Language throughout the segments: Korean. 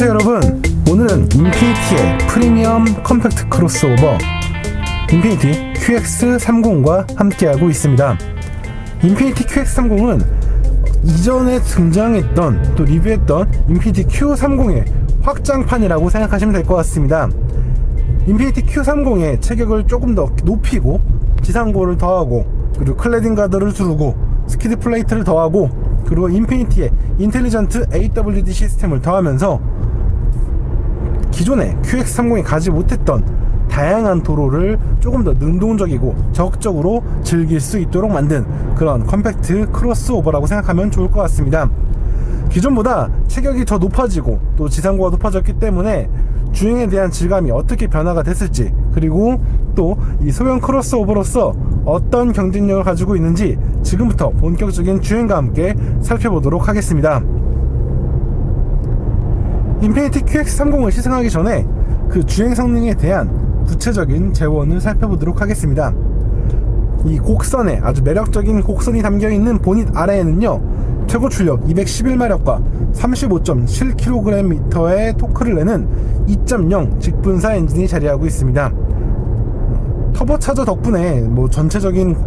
안녕하세요 여러분, 오늘은 인피니티의 프리미엄 컴팩트 크로스오버 인피니티 QX30과 함께하고 있습니다. 인피니티 QX30은 이전에 등장했던 또 리뷰했던 인피니티 Q30의 확장판이라고 생각하시면 될 것 같습니다. 인피니티 Q30의 체격을 조금 더 높이고 지상고를 더하고, 그리고 클래딩 가드를 두르고 스키드 플레이트를 더하고, 그리고 인피니티의 인텔리전트 AWD 시스템을 더하면서 기존의 QX30이 가지 못했던 다양한 도로를 조금 더 능동적이고 적극적으로 즐길 수 있도록 만든 그런 컴팩트 크로스오버라고 생각하면 좋을 것 같습니다. 기존보다 체격이 더 높아지고 또 지상고가 높아졌기 때문에 주행에 대한 질감이 어떻게 변화가 됐을지, 그리고 또 이 소형 크로스오버로서 어떤 경쟁력을 가지고 있는지 지금부터 본격적인 주행과 함께 살펴보도록 하겠습니다. 인피니티 QX30을 시승하기 전에 그 주행 성능에 대한 구체적인 재원을 살펴보도록 하겠습니다. 이 곡선에 아주 매력적인 곡선이 담겨있는 보닛 아래에는요, 최고 출력 211마력과 35.7kgm의 토크를 내는 2.0 직분사 엔진이 자리하고 있습니다. 터보차저 덕분에 전체적인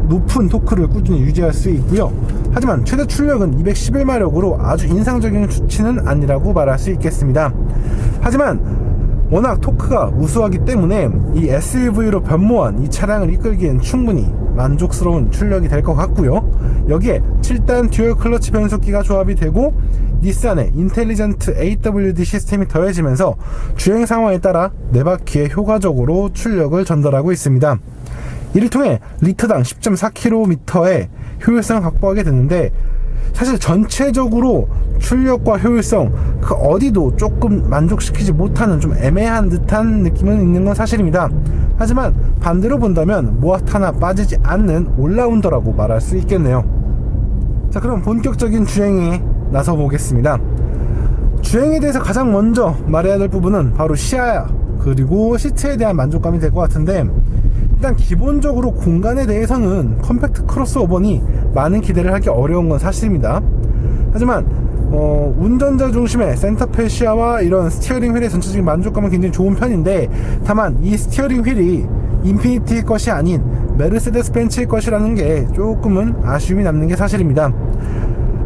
높은 토크를 꾸준히 유지할 수 있고요. 하지만 최대 출력은 211마력으로 아주 인상적인 수치는 아니라고 말할 수 있겠습니다. 하지만 워낙 토크가 우수하기 때문에 이 SUV로 변모한 이 차량을 이끌기엔 충분히 만족스러운 출력이 될 것 같고요. 여기에 7단 듀얼 클러치 변속기가 조합이 되고 닛산의 인텔리전트 AWD 시스템이 더해지면서 주행 상황에 따라 4바퀴에 효과적으로 출력을 전달하고 있습니다. 이를 통해 리터당 10.4km의 효율성을 확보하게 되는데, 사실 전체적으로 출력과 효율성 그 어디도 조금 만족시키지 못하는 좀 애매한 듯한 느낌은 있는 건 사실입니다. 하지만 반대로 본다면 무엇 하나 빠지지 않는 올라운더라고 말할 수 있겠네요. 자, 그럼 본격적인 주행에 나서 보겠습니다. 주행에 대해서 가장 먼저 말해야 될 부분은 바로 시야 그리고 시트에 대한 만족감이 될 것 같은데, 일단 기본적으로 공간에 대해서는 컴팩트 크로스오버니 많은 기대를 하기 어려운 건 사실입니다. 하지만 운전자 중심의 센터페 시야와 이런 스티어링 휠의 전체적인 만족감은 굉장히 좋은 편인데, 다만 이 스티어링 휠이 인피니티의 것이 아닌 메르세데스 벤츠의 것이라는 게 조금은 아쉬움이 남는 게 사실입니다.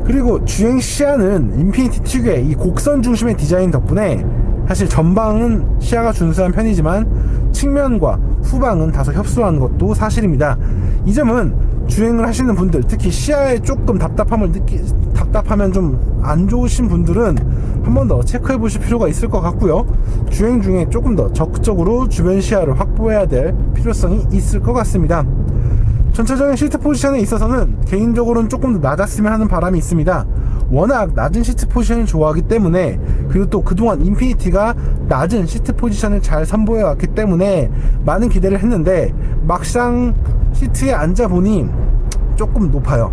그리고 주행 시야는 인피니티 특유의 이 곡선 중심의 디자인 덕분에 사실 전방은 시야가 준수한 편이지만 측면과 후방은 다소 협소한 것도 사실입니다. 이 점은 주행을 하시는 분들, 특히 시야에 조금 답답하면 좀 안 좋으신 분들은 한 번 더 체크해 보실 필요가 있을 것 같고요. 주행 중에 조금 더 적극적으로 주변 시야를 확보해야 될 필요성이 있을 것 같습니다. 전체적인 시트 포지션에 있어서는 개인적으로는 조금 더 낮았으면 하는 바람이 있습니다. 워낙 낮은 시트 포지션을 좋아하기 때문에, 그리고 또 그동안 인피니티가 낮은 시트 포지션을 잘 선보여왔기 때문에 많은 기대를 했는데, 막상 시트에 앉아보니 조금 높아요.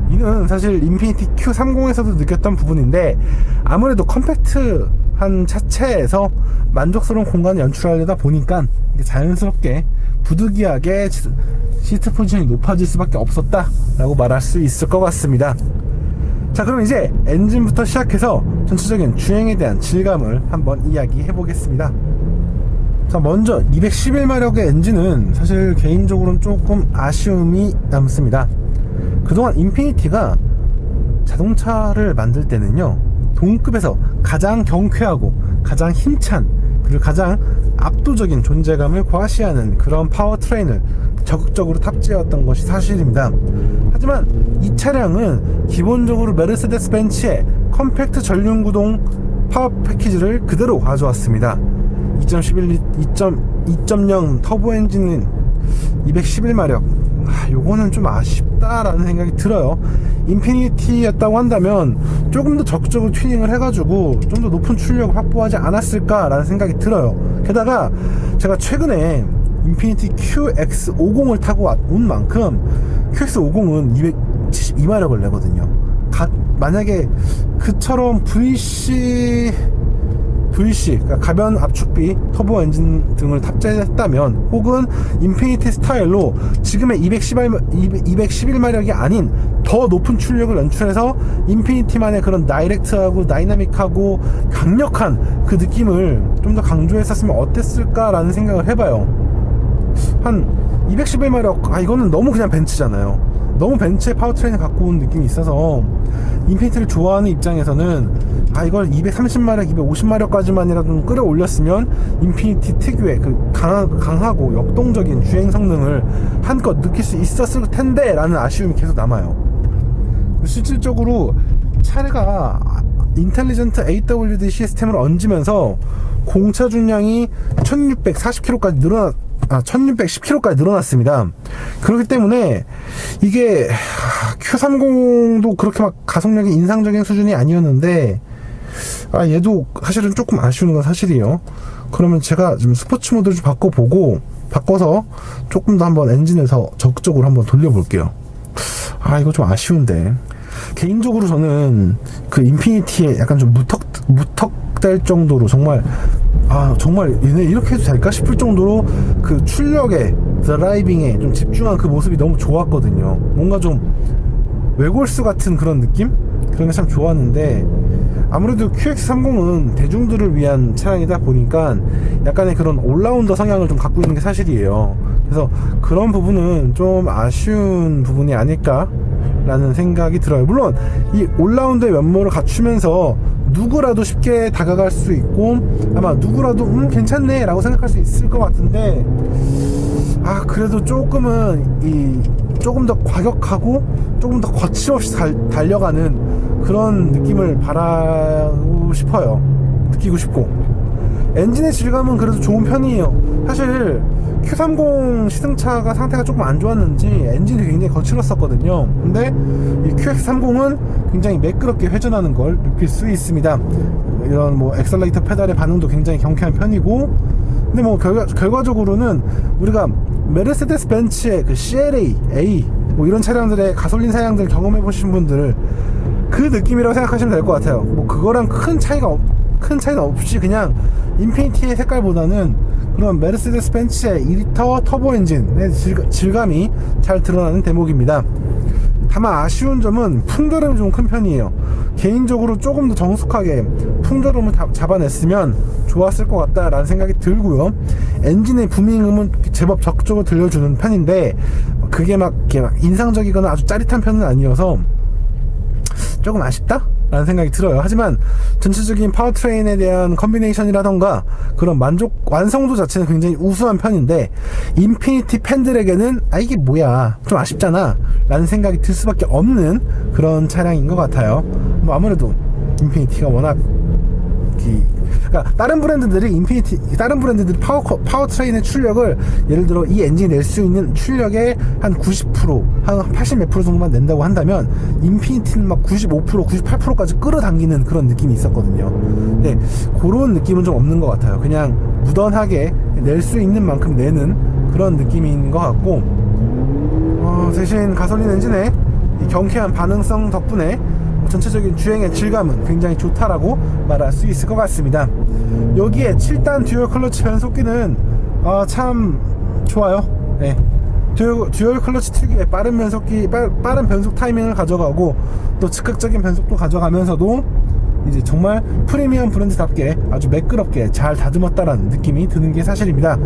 이는 사실 인피니티 Q30에서도 느꼈던 부분인데, 아무래도 컴팩트한 차체에서 만족스러운 공간을 연출하려다 보니까 자연스럽게 부득이하게 시트 포지션이 높아질 수밖에 없었다 라고 말할 수 있을 것 같습니다. 자, 그럼 이제 엔진부터 시작해서 전체적인 주행에 대한 질감을 한번 이야기해 보겠습니다. 자, 먼저 211마력의 엔진은 사실 개인적으로는 조금 아쉬움이 남습니다. 그동안 인피니티가 자동차를 만들 때는요, 동급에서 가장 경쾌하고 가장 힘찬, 그리고 가장 압도적인 존재감을 과시하는 그런 파워트레인을 적극적으로 탑재해왔던 것이 사실입니다. 하지만 이 차량은 기본적으로 메르세데스 벤츠의 컴팩트 전륜구동 파워 패키지를 그대로 가져왔습니다. 2.0 터보 엔진은 211마력, 요거는 좀 아쉽다라는 생각이 들어요. 인피니티였다고 한다면 조금 더 적극적으로 튜닝을 해가지고 좀 더 높은 출력을 확보하지 않았을까라는 생각이 들어요. 게다가 제가 최근에 인피니티 QX50을 타고 온 만큼 QX50은 272마력을 내거든요. 만약에 그처럼 VC VC, 그러니까 가변 압축비 터보 엔진 등을 탑재했다면, 혹은 인피니티 스타일로 지금의 211마력이 아닌 더 높은 출력을 연출해서 인피니티만의 그런 다이렉트하고 다이나믹하고 강력한 그 느낌을 좀 더 강조했었으면 어땠을까라는 생각을 해봐요. 한 211마력, 이거는 너무 그냥 벤츠잖아요. 너무 벤츠의 파워트레인을 갖고 온 느낌이 있어서 인피니티를 좋아하는 입장에서는 이걸 230마력, 250마력까지만이라도 좀 끌어올렸으면 인피니티 특유의 그 강하고 역동적인 주행 성능을 한껏 느낄 수 있었을 텐데 라는 아쉬움이 계속 남아요. 실질적으로 차가 인텔리전트 AWD 시스템을 얹으면서 공차 중량이 1640km까지 1610km까지 늘어났습니다. 그렇기 때문에 이게 Q30도 그렇게 막 가속력이 인상적인 수준이 아니었는데, 얘도 사실은 조금 아쉬운 건 사실이에요. 그러면 제가 좀 스포츠 모드를 좀 바꿔서 조금 더 한번 엔진을 더 적극적으로 한번 돌려볼게요. 이거 좀 아쉬운데. 개인적으로 저는 그 인피니티에 약간 좀 무턱될 정도로 정말 얘네 이렇게 해도 될까 싶을 정도로 그 출력에, 드라이빙에 좀 집중한 그 모습이 너무 좋았거든요. 뭔가 좀 웨골스 같은 그런 느낌? 그런 게 참 좋았는데, 아무래도 QX30은 대중들을 위한 차량이다 보니까 약간의 그런 올라운더 성향을 좀 갖고 있는 게 사실이에요. 그래서 그런 부분은 좀 아쉬운 부분이 아닐까 라는 생각이 들어요. 물론 이 올라운더의 면모를 갖추면서 누구라도 쉽게 다가갈 수 있고, 아마 누구라도 괜찮네 라고 생각할 수 있을 것 같은데, 그래도 조금 더 과격하고 조금 더 거침없이 달려가는 그런 느낌을 바라고 싶어요. 느끼고 싶고, 엔진의 질감은 그래도 좋은 편이에요. 사실 Q30 시승차가 상태가 조금 안 좋았는지 엔진이 굉장히 거칠었었거든요. 근데 이 QX30은 굉장히 매끄럽게 회전하는 걸 느낄 수 있습니다. 이런 엑셀레이터 페달의 반응도 굉장히 경쾌한 편이고, 근데 결과적으로는 우리가 메르세데스 벤츠의 그 CLA, A 이런 차량들의 가솔린 사양들 경험해 보신 분들 그 느낌이라고 생각하시면 될 것 같아요. 그거랑 큰 차이는 없이 그냥 인피니티의 색깔보다는 그런 메르세데스 벤츠의 2리터 터보 엔진의 질감이 잘 드러나는 대목입니다. 다만 아쉬운 점은 풍조름이 좀 큰 편이에요. 개인적으로 조금 더 정숙하게 풍조름을 잡아냈으면 좋았을 것 같다라는 생각이 들고요. 엔진의 부밍음은 제법 적극적으로 들려주는 편인데, 그게 막 인상적이거나 아주 짜릿한 편은 아니어서 조금 아쉽다? 라는 생각이 들어요. 하지만 전체적인 파워트레인에 대한 컨비네이션이라던가 그런 완성도 자체는 굉장히 우수한 편인데, 인피니티 팬들에게는 이게 뭐야, 좀 아쉽잖아 라는 생각이 들 수밖에 없는 그런 차량인 것 같아요. 아무래도 인피니티가 워낙 그러니까 다른 브랜드들이 파워트레인의 출력을, 예를 들어 이 엔진이 낼 수 있는 출력의 한 90%, 한 80 몇 프로 정도만 낸다고 한다면, 인피니티는 막 95%, 98%까지 끌어당기는 그런 느낌이 있었거든요. 근데 그런 느낌은 좀 없는 것 같아요. 그냥 무던하게 낼 수 있는 만큼 내는 그런 느낌인 것 같고, 대신 가솔린 엔진의 이 경쾌한 반응성 덕분에 전체적인 주행의 질감은 굉장히 좋다라고 말할 수 있을 것 같습니다. 여기에 7단 듀얼 클러치 변속기는 참 좋아요. 네. 듀얼 클러치 특유의 빠른 변속 타이밍을 가져가고, 또 즉각적인 변속도 가져가면서도 이제 정말 프리미엄 브랜드답게 아주 매끄럽게 잘 다듬었다라는 느낌이 드는 게 사실입니다.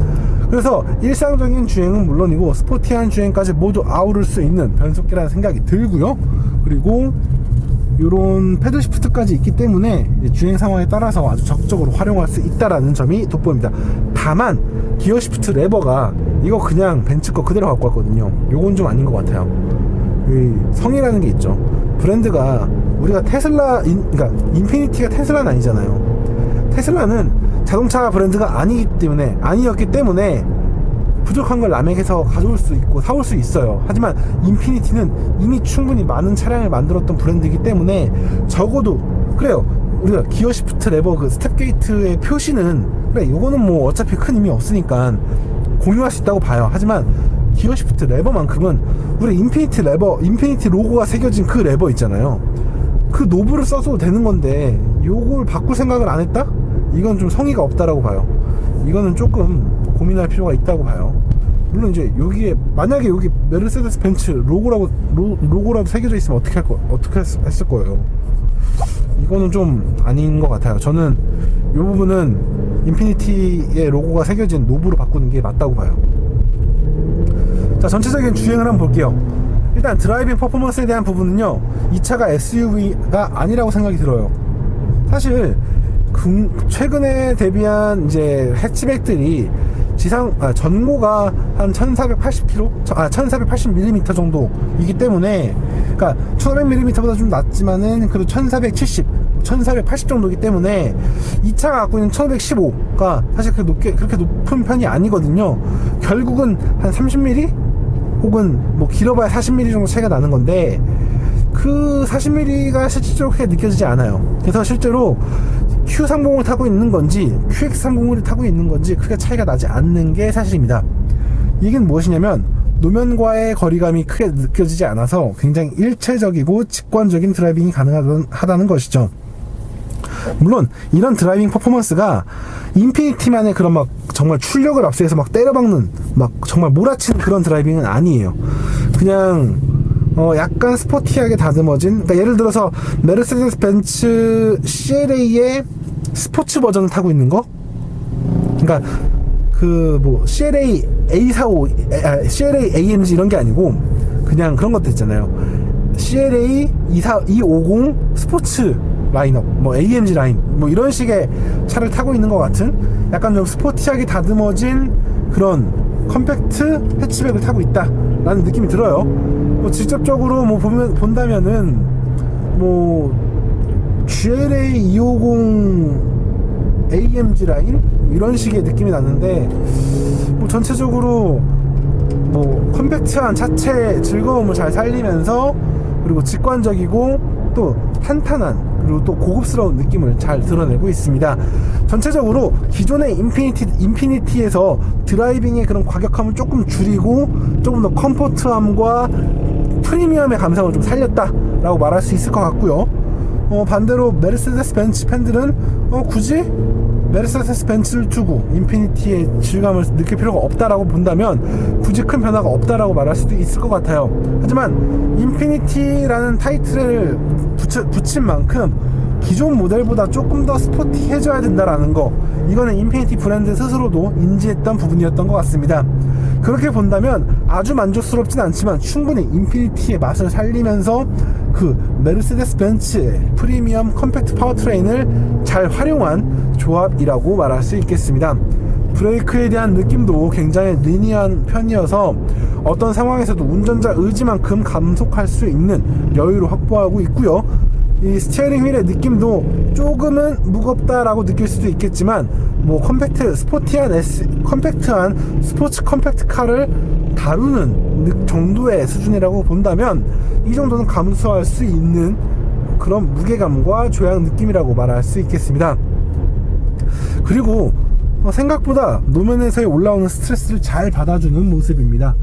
그래서 일상적인 주행은 물론이고 스포티한 주행까지 모두 아우를 수 있는 변속기라는 생각이 들고요. 그리고 이런 패들 시프트까지 있기 때문에 주행 상황에 따라서 아주 적극적으로 활용할 수 있다라는 점이 돋보입니다. 다만 기어 시프트 레버가 이거 그냥 벤츠 거 그대로 갖고 왔거든요. 요건 좀 아닌 것 같아요. 성이라는 게 있죠. 브랜드가, 우리가 그러니까 인피니티가 테슬라는 아니잖아요. 테슬라는 자동차 브랜드가 아니었기 때문에 부족한 걸 남에게서 가져올 수 있고 사올 수 있어요. 하지만 인피니티는 이미 충분히 많은 차량을 만들었던 브랜드이기 때문에, 적어도 그래요, 우리가 기어 시프트 레버 그 스텝 게이트의 표시는 그래, 요거는 어차피 큰 의미 없으니까 공유할 수 있다고 봐요. 하지만 기어 시프트 레버만큼은 우리 인피니티 로고가 새겨진 그 레버 있잖아요. 그 노브를 써도 되는 건데 요걸 바꿀 생각을 안 했다? 이건 좀 성의가 없다라고 봐요. 이거는 조금 고민할 필요가 있다고 봐요. 물론 이제 여기에 만약에 여기 메르세데스 벤츠 로고라도 새겨져 있으면 어떻게 했을 거예요. 이거는 좀 아닌 것 같아요. 저는 이 부분은 인피니티의 로고가 새겨진 노브로 바꾸는 게 맞다고 봐요. 자, 전체적인 주행을 한번 볼게요. 일단 드라이빙 퍼포먼스에 대한 부분은요, 이 차가 SUV가 아니라고 생각이 들어요. 사실 최근에 데뷔한 이제 해치백들이 전고가 한 1480mm 정도이기 때문에, 그러니까 1500mm보다 좀 낮지만은 그래도 1480 정도이기 때문에 이 차가 갖고 있는 1515가 사실 그렇게 높은 편이 아니거든요. 결국은 한 30mm 혹은 뭐 길어봐야 40mm 정도 차이가 나는 건데, 그 40mm가 실질적으로 크게 느껴지지 않아요. 그래서 실제로 Q30을 타고 있는 건지 QX30을 타고 있는 건지 크게 차이가 나지 않는 게 사실입니다. 이게 무엇이냐면, 노면과의 거리감이 크게 느껴지지 않아서 굉장히 일체적이고 직관적인 드라이빙이 가능하다는 것이죠. 물론 이런 드라이빙 퍼포먼스가 인피니티만의 그런 막 정말 출력을 앞세워서 막 때려박는, 막 정말 몰아치는 그런 드라이빙은 아니에요. 그냥 약간 스포티하게 다듬어진, 그러니까 예를 들어서 메르세데스 벤츠 CLA의 스포츠 버전을 타고 있는 거, 그러니까 그 뭐 CLA A45, CLA AMG 이런 게 아니고 그냥 그런 것도 있잖아요. CLA 250 스포츠 라인업, 뭐 AMG 라인, 뭐 이런 식의 차를 타고 있는 것 같은 약간 좀 스포티하게 다듬어진 그런 컴팩트 해치백을 타고 있다라는 느낌이 들어요. 뭐 직접적으로 뭐 본다면은 뭐 GLA 250 AMG 라인 이런 식의 느낌이 나는데, 뭐 전체적으로 뭐 컴팩트한 차체 즐거움을 잘 살리면서, 그리고 직관적이고 또 탄탄한, 그리고 또 고급스러운 느낌을 잘 드러내고 있습니다. 전체적으로 기존의 인피니티에서 드라이빙의 그런 과격함을 조금 줄이고 조금 더 컴포트함과 프리미엄의 감성을 좀 살렸다라고 말할 수 있을 것 같고요. 반대로 메르세데스 벤츠 팬들은 굳이 메르세데스 벤츠를 두고 인피니티의 질감을 느낄 필요가 없다라고 본다면 굳이 큰 변화가 없다라고 말할 수도 있을 것 같아요. 하지만 인피니티라는 타이틀을 붙인 만큼 기존 모델보다 조금 더 스포티해져야 된다라는 거, 이거는 인피니티 브랜드 스스로도 인지했던 부분이었던 것 같습니다. 그렇게 본다면 아주 만족스럽진 않지만 충분히 인피니티의 맛을 살리면서 그 메르세데스 벤츠의 프리미엄 컴팩트 파워트레인을 잘 활용한 조합이라고 말할 수 있겠습니다. 브레이크에 대한 느낌도 굉장히 리니어한 편이어서 어떤 상황에서도 운전자 의지만큼 감속할 수 있는 여유를 확보하고 있고요. 이 스티어링 휠의 느낌도 조금은 무겁다라고 느낄 수도 있겠지만, 뭐 스포티한 컴팩트한 스포츠 컴팩트카를 다루는 정도의 수준이라고 본다면 이 정도는 감수할 수 있는 그런 무게감과 조향 느낌이라고 말할 수 있겠습니다. 그리고 생각보다 노면에서의 올라오는 스트레스를 잘 받아주는 모습입니다.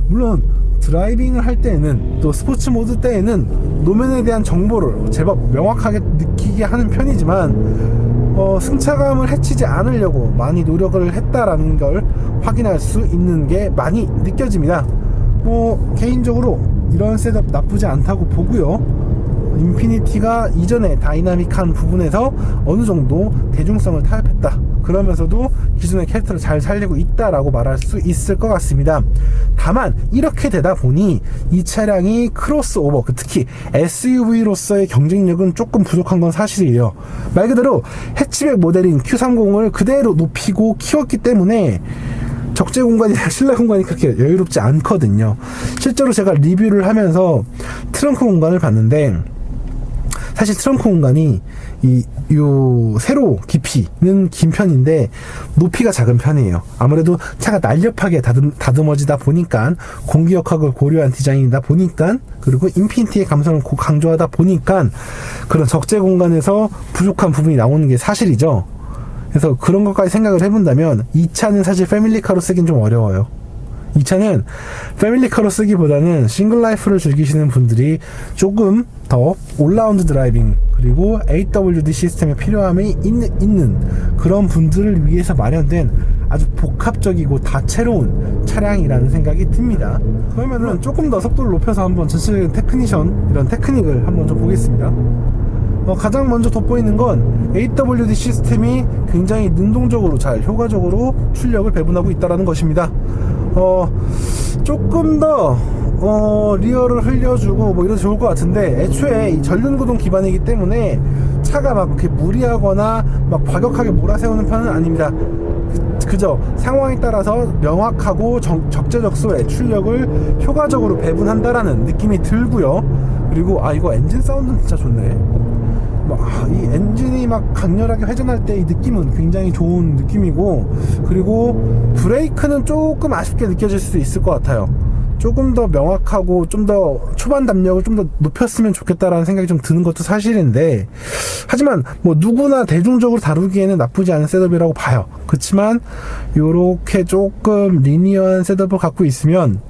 물론 드라이빙을 할 때에는, 또 스포츠 모드 때에는 노면에 대한 정보를 제법 명확하게 느끼게 하는 편이지만, 승차감을 해치지 않으려고 많이 노력을 했다라는 걸 확인할 수 있는 게 많이 느껴집니다. 개인적으로 이런 셋업 나쁘지 않다고 보고요. 인피니티가 이전에 다이나믹한 부분에서 어느 정도 대중성을 타협했다, 그러면서도 기존의 캐릭터를 잘 살리고 있다라고 말할 수 있을 것 같습니다. 다만 이렇게 되다 보니 이 차량이 크로스오버, 특히 SUV로서의 경쟁력은 조금 부족한 건 사실이에요. 말 그대로 해치백 모델인 Q30을 그대로 높이고 키웠기 때문에 적재 공간이나 실내 공간이 그렇게 여유롭지 않거든요. 실제로 제가 리뷰를 하면서 트렁크 공간을 봤는데, 사실 트렁크 공간이 요 세로 깊이는 긴 편인데 높이가 작은 편이에요. 아무래도 차가 날렵하게 다듬어지다 보니까, 공기역학을 고려한 디자인이다 보니까, 그리고 인피니티의 감성을 강조하다 보니까 그런 적재 공간에서 부족한 부분이 나오는 게 사실이죠. 그래서 그런 것까지 생각을 해본다면 이 차는 사실 패밀리카로 쓰긴 좀 어려워요. 이 차는 패밀리카로 쓰기보다는 싱글 라이프를 즐기시는 분들이 조금 더 올라운드 드라이빙, 그리고 AWD 시스템에 필요함이 있는 그런 분들을 위해서 마련된 아주 복합적이고 다채로운 차량이라는 생각이 듭니다. 그러면은 조금 더 속도를 높여서 한번 전체적인 테크니션, 이런 테크닉을 한번 좀 보겠습니다. 가장 먼저 돋보이는 건 AWD 시스템이 굉장히 능동적으로 잘 효과적으로 출력을 배분하고 있다는 것입니다. 조금 더 리어를 흘려주고 뭐 이래도 좋을 것 같은데, 애초에 이 전륜구동 기반이기 때문에 차가 막 그렇게 무리하거나 막 과격하게 몰아세우는 편은 아닙니다. 그저 상황에 따라서 명확하고 적재적소에 출력을 효과적으로 배분한다라는 느낌이 들고요. 그리고 이거 엔진 사운드는 진짜 좋네. 이 엔진이 막 강렬하게 회전할 때 이 느낌은 굉장히 좋은 느낌이고, 그리고 브레이크는 조금 아쉽게 느껴질 수도 있을 것 같아요. 조금 더 명확하고 좀 더 초반 담력을 좀 더 높였으면 좋겠다라는 생각이 좀 드는 것도 사실인데, 하지만 뭐 누구나 대중적으로 다루기에는 나쁘지 않은 셋업이라고 봐요. 그렇지만 요렇게 조금 리니어한 셋업을 갖고 있으면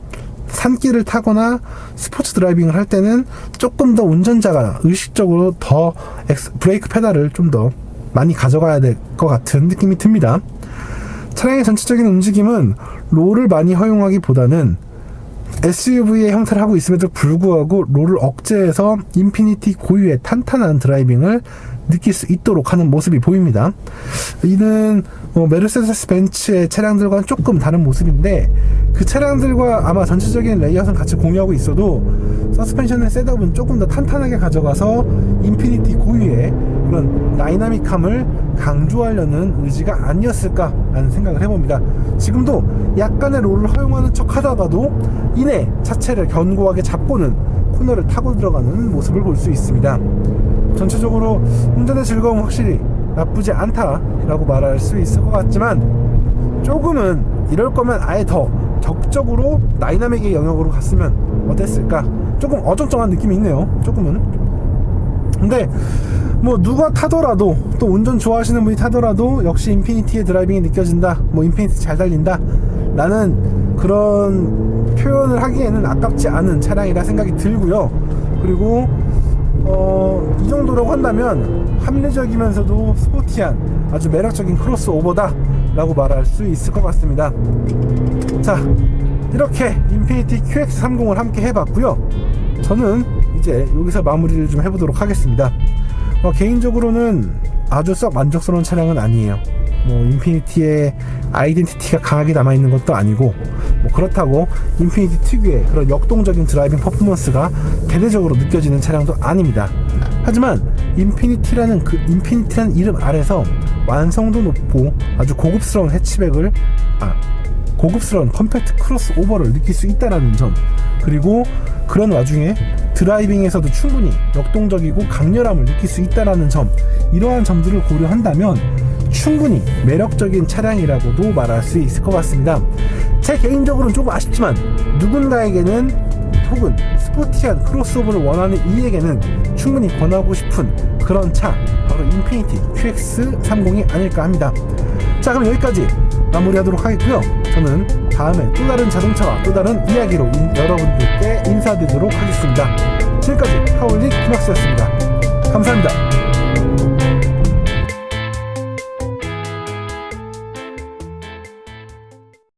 산길을 타거나 스포츠 드라이빙을 할 때는 조금 더 운전자가 의식적으로 더 브레이크 페달을 좀 더 많이 가져가야 될 것 같은 느낌이 듭니다. 차량의 전체적인 움직임은 롤을 많이 허용하기보다는 SUV의 형태를 하고 있음에도 불구하고 롤을 억제해서 인피니티 고유의 탄탄한 드라이빙을 느낄 수 있도록 하는 모습이 보입니다. 이는 메르세데스 벤츠의 차량들과는 조금 다른 모습인데, 그 차량들과 아마 전체적인 레이아웃은 같이 공유하고 있어도 서스펜션의 셋업은 조금 더 탄탄하게 가져가서 인피니티 고유의 그런 다이나믹함을 강조하려는 의지가 아니었을까라는 생각을 해봅니다. 지금도 약간의 롤을 허용하는 척 하다가도 이내 차체를 견고하게 잡고는 코너를 타고 들어가는 모습을 볼 수 있습니다. 전체적으로 운전의 즐거움은 확실히 나쁘지 않다라고 말할 수 있을 것 같지만, 조금은 이럴 거면 아예 더 적극적으로 다이나믹의 영역으로 갔으면 어땠을까? 조금 어정쩡한 느낌이 있네요. 조금은. 근데 뭐 누가 타더라도, 또 운전 좋아하시는 분이 타더라도 역시 인피니티의 드라이빙이 느껴진다, 뭐 인피니티 잘 달린다 라는 그런 표현을 하기에는 아깝지 않은 차량이라 생각이 들고요. 그리고 이 정도라고 한다면 합리적이면서도 스포티한 아주 매력적인 크로스오버다 라고 말할 수 있을 것 같습니다. 자, 이렇게 인피니티 QX30을 함께 해봤고요. 저는 이제 여기서 마무리를 좀 해보도록 하겠습니다. 개인적으로는 아주 썩 만족스러운 차량은 아니에요. 인피니티의 아이덴티티가 강하게 남아있는 것도 아니고, 그렇다고 인피니티 특유의 그런 역동적인 드라이빙 퍼포먼스가 대대적으로 느껴지는 차량도 아닙니다. 하지만 인피니티라는 이름 아래서 완성도 높고 아주 고급스러운 고급스러운 컴팩트 크로스오버를 느낄 수 있다는 점, 그리고 그런 와중에 드라이빙에서도 충분히 역동적이고 강렬함을 느낄 수 있다는 점, 이러한 점들을 고려한다면 충분히 매력적인 차량이라고도 말할 수 있을 것 같습니다. 제 개인적으로는 조금 아쉽지만, 누군가에게는 혹은 스포티한 크로스오버를 원하는 이에게는 충분히 권하고 싶은 그런 차, 바로 인피니티 QX30이 아닐까 합니다. 자, 그럼 여기까지 마무리하도록 하겠고요. 저는 다음에 또 다른 자동차와 또 다른 이야기로 여러분들께 인사드리도록 하겠습니다. 지금까지 하울릭 김학수였습니다. 감사합니다.